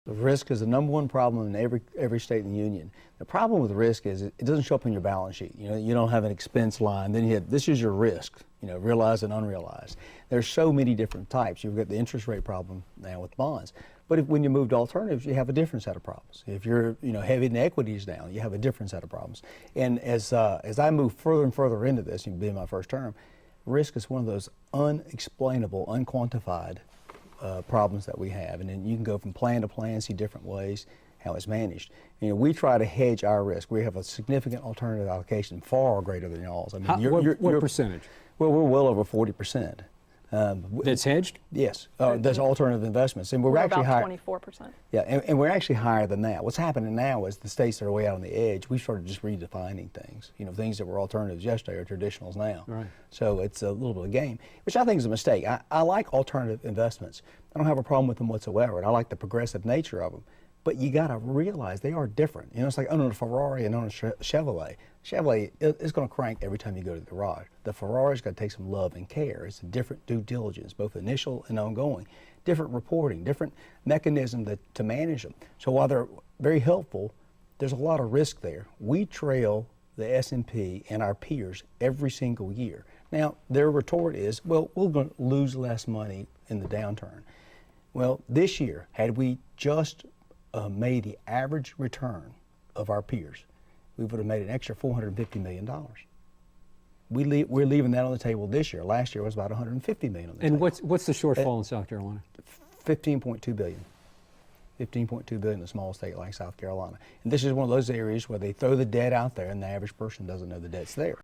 Risk is the #1 problem in every state in the union. The problem with risk is it doesn't show up in your balance sheet. You know, you don't have an expense line. Then you have, this is your risk, you know, realized and unrealized. There's so many different types. You've got the interest rate problem now with bonds. But when you move to alternatives, you have a different set of problems. If you're, you know, heavy in equities now, you have a different set of problems. And as I move further and further into this, being my first term, risk is one of those unexplainable, unquantified problems that we have, and then you can go from plan to plan, see different ways how it's managed. You know, we try to hedge our risk. We have a significant alternative allocation, far greater than y'all's. I mean, what percentage? Well, we're well over 40%. That's hedged? Yes, there's alternative investments, and we're actually about higher. 24%. Yeah, and we're actually higher than that. What's happening now is the states that are way out on the edge, we started just redefining things. You know, things that were alternatives yesterday are traditionals now. Right. So it's a little bit of a game, which I think is a mistake. I like alternative investments. I don't have a problem with them whatsoever, and I like the progressive nature of them. But you got to realize they are different. You know, it's like owning a Ferrari and owning a Chevrolet. Chevrolet is going to crank every time you go to the garage. The Ferrari's got to take some love and care. It's a different due diligence, both initial and ongoing. Different reporting, different mechanism to manage them. So while they're very helpful, there's a lot of risk there. We trail the S&P and our peers every single year. Now, their retort is, well, we're going to lose less money in the downturn. Well, this year, had we just made the average return of our peers, we would have made an extra $450 million. We're leaving that on the table this year. Last year was about $150 million on the table. And what's the shortfall in South Carolina? $15.2 billion. $15.2 billion in a small state like South Carolina. And this is one of those areas where they throw the debt out there and the average person doesn't know the debt's there.